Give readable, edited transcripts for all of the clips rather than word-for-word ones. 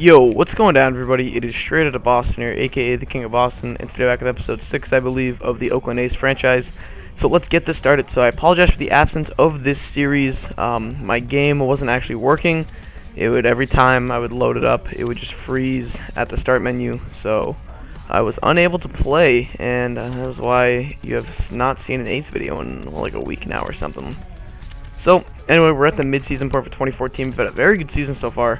Yo, what's going down, everybody? It is Straight Outta Boston here, aka the King of Boston, and today back with episode 6, I believe, of the Oakland A's franchise. So let's get this started. So I apologize for the absence of this series. My game wasn't actually working. It would, every time I would load it up, it would just freeze at the start menu. So I was unable to play, and that was why you have not seen an A's video in like a week now or something. So anyway, we're at the mid-season part for 2014. We've had a very good season so far.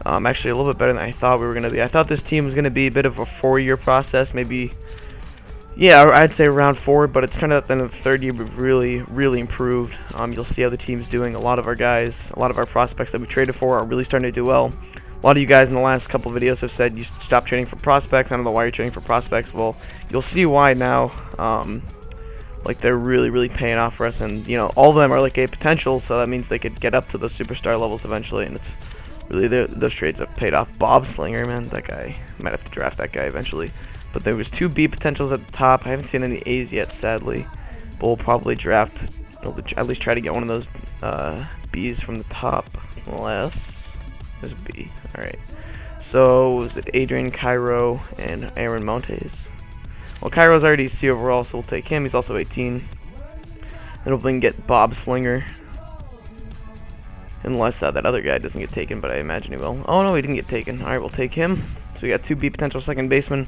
Actually, a little bit better than I thought we were going to be. I thought this team was going to be a bit of a 4-year process, maybe, yeah, I'd say around 4, but it's turned out that in the third year we've really improved. You'll see how the team's doing. A lot of our guys, a lot of our prospects that we traded for are really starting to do well. A lot of you guys in the last couple of videos have said you should stop trading for prospects. I don't know why you're trading for prospects. Well, you'll see why now. Like, they're really paying off for us, and, you know, all of them are like a potential, so that means they could get up to those superstar levels eventually, and it's really, those trades have paid off. Bob Slinger, man, that guy, might have to draft that guy eventually. But there was 2 B potentials at the top. I haven't seen any A's yet, sadly. But we'll probably draft, at least try to get one of those B's from the top. Unless there's a B. All right. So was it Adrian, Cairo, and Aaron Montes? Well, Cairo's already C overall, so we'll take him. He's also 18. Then we'll get Bob Slinger. Unless that other guy doesn't get taken, but I imagine he will. Oh, no, he didn't get taken. All right, we'll take him. So we got 2 B potential second basemen.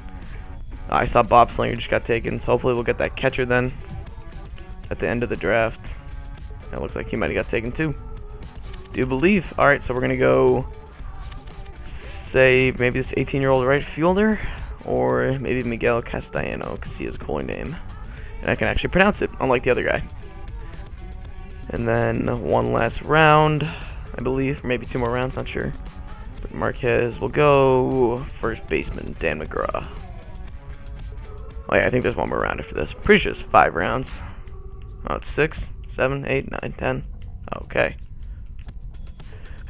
I saw Bob Slinger just got taken, so hopefully we'll get that catcher then at the end of the draft. It looks like he might have got taken too. Do believe. All right, so we're going to go, say, maybe this 18-year-old right fielder, or maybe Miguel Castellano, because he has a cooler name. And I can actually pronounce it, unlike the other guy. And then one last round, I believe, or maybe 2 more rounds, not sure. But Marquez will go first baseman, Dan McGraw. Oh yeah, I think there's 1 more round after this. Pretty sure it's 5 rounds. Oh, it's 6, 7, 8, 9, 10. Okay.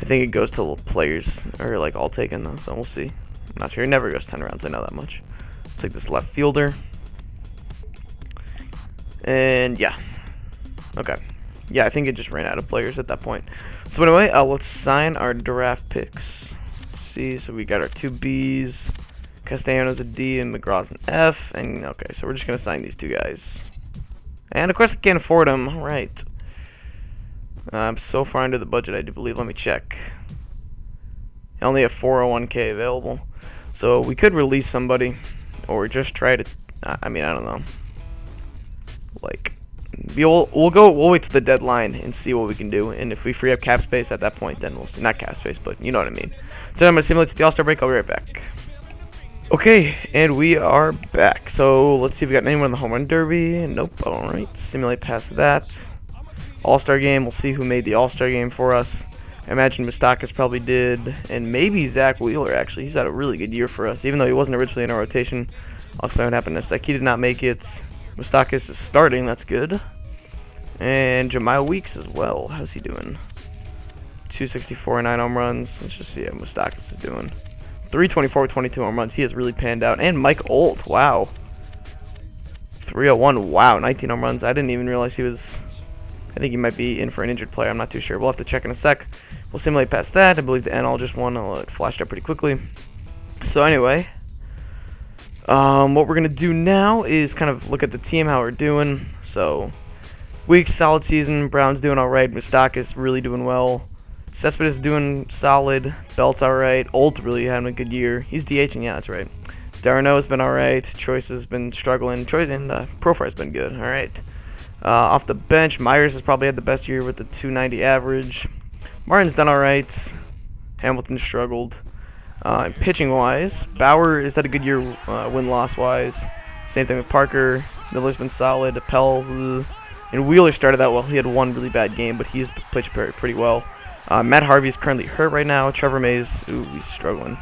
I think it goes to players, or like all taken though, so we'll see. I'm not sure. It never goes 10 rounds, I know that much. Let's take this left fielder. And yeah. Okay. Yeah, I think it just ran out of players at that point. So anyway, let's sign our draft picks. See, so we got our 2 Bs. Castellanos a D and McGraw's an F. And okay, so we're just gonna sign these 2 guys. And of course I can't afford them. All right. I'm so far under the budget, I do believe. Let me check. I only have 401k available, so we could release somebody, or just try to. I mean, I don't know. Like, we'll wait to the deadline and see what we can do, and if we free up cap space at that point, then we'll see. Not cap space, but you know what I mean. So I'm gonna simulate to the All-Star break. I'll be right back. Okay, and we are back. So let's see if we got anyone in the home run derby. Nope. All right, simulate past that. All-Star game. We'll see who made the All-Star game for us. I imagine Moustakas probably did, and maybe Zach Wheeler. Actually, he's had a really good year for us, even though he wasn't originally in our rotation. I'll explain what happened in a sec. He did not make it. Moustakas is starting. That's good. And Jemiah Weeks as well. How's he doing? 264, 9 home runs. Let's just see how Moustakas is doing. 324 with 22 home runs. He has really panned out. And Mike Olt. Wow. 301. Wow. 19 home runs. I didn't even realize he was. I think he might be in for an injured player. I'm not too sure. We'll have to check in a sec. We'll simulate past that. I believe the NL just won. It flashed up pretty quickly. So anyway, what we're going to do now is kind of look at the team, how we're doing. So, Weeks, solid season. Brown's doing all right. Moustakas really doing well. Cespedes doing solid. Belt's all right. Olt really having a good year. He's DHing. Yeah, that's right. Darno has been all right. Choice has been struggling. Choice and Profar has been good. All right. Off the bench, Myers has probably had the best year with the 290 average. Martin's done all right. Hamilton struggled. Pitching-wise, Bauer has had a good year win-loss wise. Same thing with Parker. Miller's been solid. Appel, and Wheeler started out well. He had 1 really bad game, but he's pitched pretty well. Matt Harvey is currently hurt right now. Trevor Mays, ooh, he's struggling.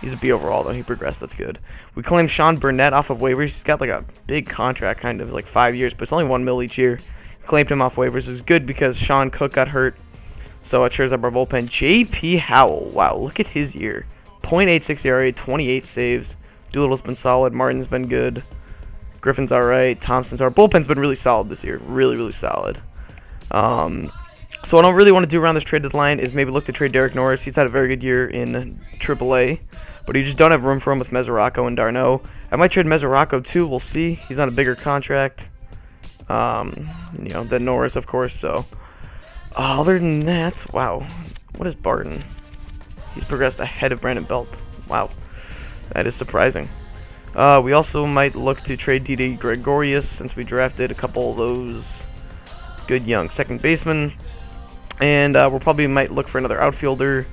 He's a B overall, though. He progressed. That's good. We claimed Sean Burnett off of waivers. He's got like a big contract, kind of like 5 years, but it's only $1 million each year. Claimed him off waivers. It's good because Sean Cook got hurt, so it cheers up our bullpen. J.P. Howell. Wow, look at his year. .86 ERA, 28 saves. Doolittle's been solid. Martin's been good. Griffin's all right. Thompson's our bullpen's been really solid this year. Really solid. So what I really want to do around this trade deadline is maybe look to trade Derek Norris. He's had a very good year in AAA, but you just don't have room for him with Mesoraco and Darno. I might trade Mesoraco too. We'll see. He's on a bigger contract, than Norris, of course. So other than that, wow, what is Barton? He's progressed ahead of Brandon Belt. Wow, that is surprising. We also might look to trade D.D. Gregorius since we drafted a couple of those good young second basemen. And we'll probably might look for another outfielder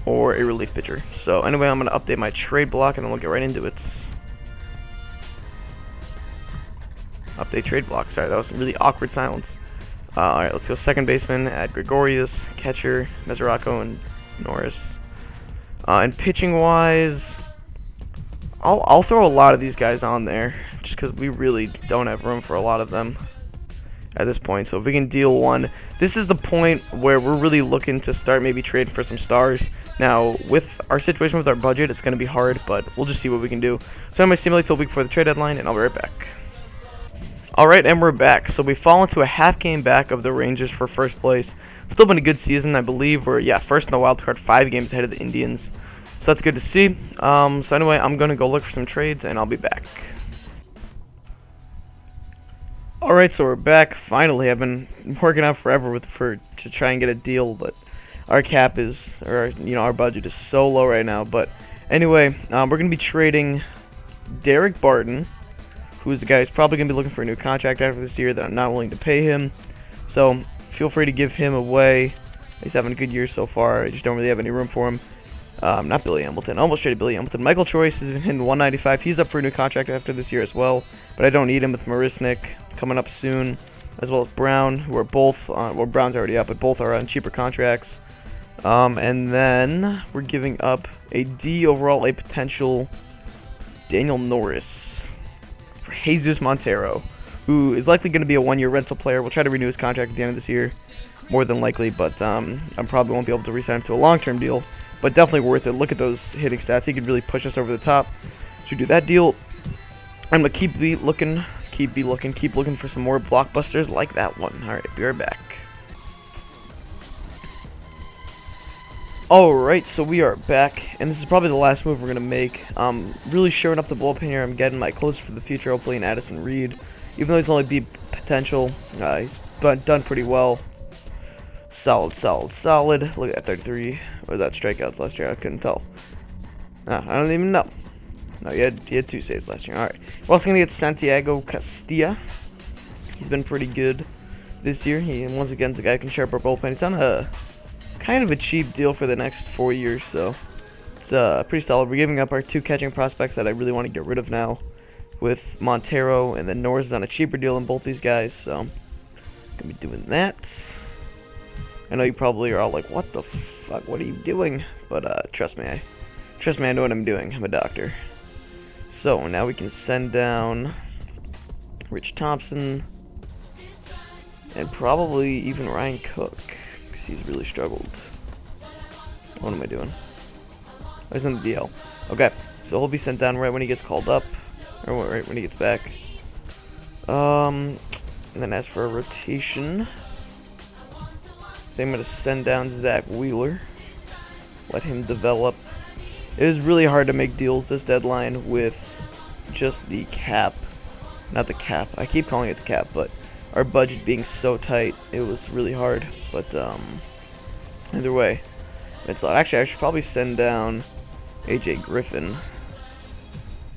or a relief pitcher. So anyway, I'm going to update my trade block and then we'll get right into it. Update trade block. Sorry, that was some really awkward silence. Alright, let's go second baseman, add Gregorius, catcher, Mesoraco, and Norris. And pitching-wise, I'll throw a lot of these guys on there just because we really don't have room for a lot of them at this point. So if we can deal one, this is the point where we're really looking to start maybe trading for some stars. Now, with our situation with our budget, it's going to be hard, but we'll just see what we can do. So I'm going to simulate till a week before the trade deadline, and I'll be right back. Alright, and we're back. So we fall into a half game back of the Rangers for first place. Still been a good season, I believe. We're, first in the wild card, 5 games ahead of the Indians. So that's good to see. So anyway, I'm going to go look for some trades, and I'll be back. Alright, so we're back. Finally, I've been working out forever to try and get a deal, but our cap is, our budget is so low right now. But anyway, we're going to be trading Derek Barton, who's the guy who's probably going to be looking for a new contract after this year that I'm not willing to pay him. So feel free to give him away. He's having a good year so far. I just don't really have any room for him. Not Billy Hamilton. Almost traded Billy Hamilton. Michael Choice has been hitting 195. He's up for a new contract after this year as well, but I don't need him with Marisnik coming up soon, as well as Brown, who are both Brown's already up, but both are on cheaper contracts. And then we're giving up a D overall, a potential Daniel Norris for Jesus Montero, who is likely going to be a 1-year rental player. We'll try to renew his contract at the end of this year, more than likely, but I probably won't be able to re-sign him to a long-term deal. But definitely worth it. Look at those hitting stats. He could really push us over the top. So we do that deal. I'm gonna keep looking for some more blockbusters like that one. All right, be right back. All right, so we are back, and this is probably the last move we're gonna make. Really showing up the bullpen here. I'm getting my closer for the future, hopefully in Addison Reed. Even though he's only B potential, he's done pretty well. Solid. Look at that 33. What was that, strikeouts last year? I couldn't tell. I don't even know. No, he had 2 saves last year. All right. We're also gonna get Santiago Castilla. He's been pretty good this year. He once again is a guy who can sharpen our bullpen. He's on a kind of a cheap deal for the next 4 years, so it's pretty solid. We're giving up our 2 catching prospects that I really want to get rid of now, with Montero, and then Norris is on a cheaper deal than both these guys. So gonna be doing that. I know you probably are all like, what the fuck, what are you doing? But trust me, I know what I'm doing. I'm a doctor. So now we can send down Rich Thompson and probably even Ryan Cook, because he's really struggled. What am I doing? Oh, he's on the DL. Okay, so he'll be sent down right when he gets called up, or right when he gets back. And then as for a rotation, I'm going to send down Zach Wheeler, let him develop. It was really hard to make deals this deadline with just the cap. Not the cap, I keep calling it the cap, but our budget being so tight, it was really hard. But either way, actually I should probably send down AJ Griffin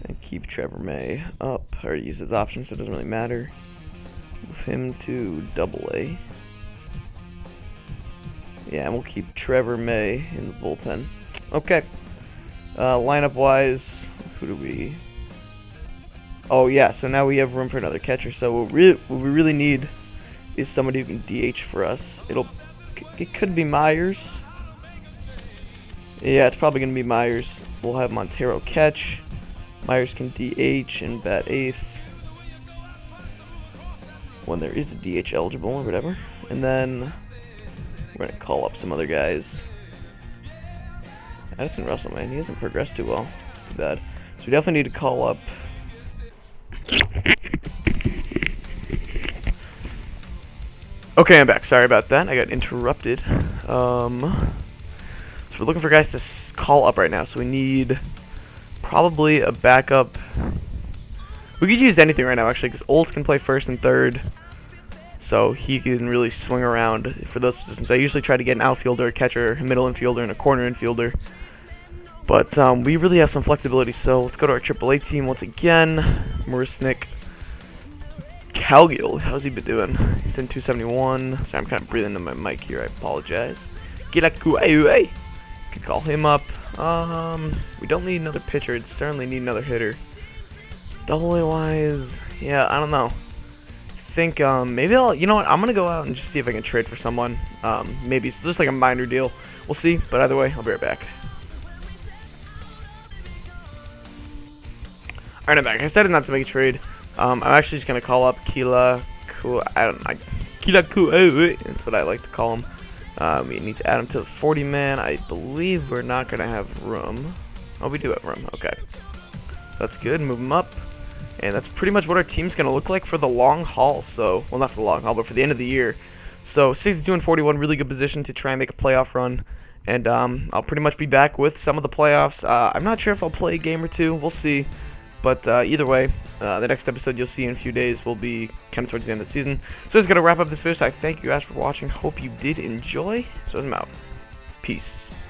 and keep Trevor May up. I already used his option, so it doesn't really matter. Move him to AA. Yeah, and we'll keep Trevor May in the bullpen. Okay. Lineup-wise, who do we... Oh, yeah, so now we have room for another catcher. So what we really need is somebody who can DH for us. It could be Myers. Yeah, it's probably going to be Myers. We'll have Montero catch. Myers can DH and bat 8th when there is a DH eligible or whatever. And then we're going to call up some other guys. Addison Russell, man, he hasn't progressed too well. It's too bad. So we definitely need to call up... Okay, I'm back. Sorry about that. I got interrupted. So we're looking for guys to call up right now. So we need probably a backup. We could use anything right now, actually, because Olt can play first and third. So he can really swing around for those positions. I usually try to get an outfielder, a catcher, a middle infielder, and a corner infielder. But we really have some flexibility. So let's go to our AAA team once again. Marisnik. Calgill, how's he been doing? He's in 271. Sorry, I'm kind of breathing into my mic here. I apologize. Gilakueue. Could call him up. We don't need another pitcher. I'd certainly need another hitter. Double-A wise, yeah, I don't know. I think maybe you know what? I'm gonna go out and just see if I can trade for someone. Maybe it's just like a minor deal. We'll see. But either way, I'll be right back. Alright, I'm back. I decided not to make a trade. I'm actually just gonna call up Kila. Kila Ku. That's what I like to call him. We need to add him to the 40-man. I believe we're not gonna have room. Oh, we do have room. Okay, that's good. Move him up, and that's pretty much what our team's gonna look like for the long haul. So, well, not for the long haul, but for the end of the year. So, 62 and 41, really good position to try and make a playoff run. And I'll pretty much be back with some of the playoffs. I'm not sure if I'll play a game or two. We'll see. But either way, the next episode you'll see in a few days will be kind of towards the end of the season. So that's going to wrap up this video. So I thank you guys for watching. Hope you did enjoy. So I'm out. Peace.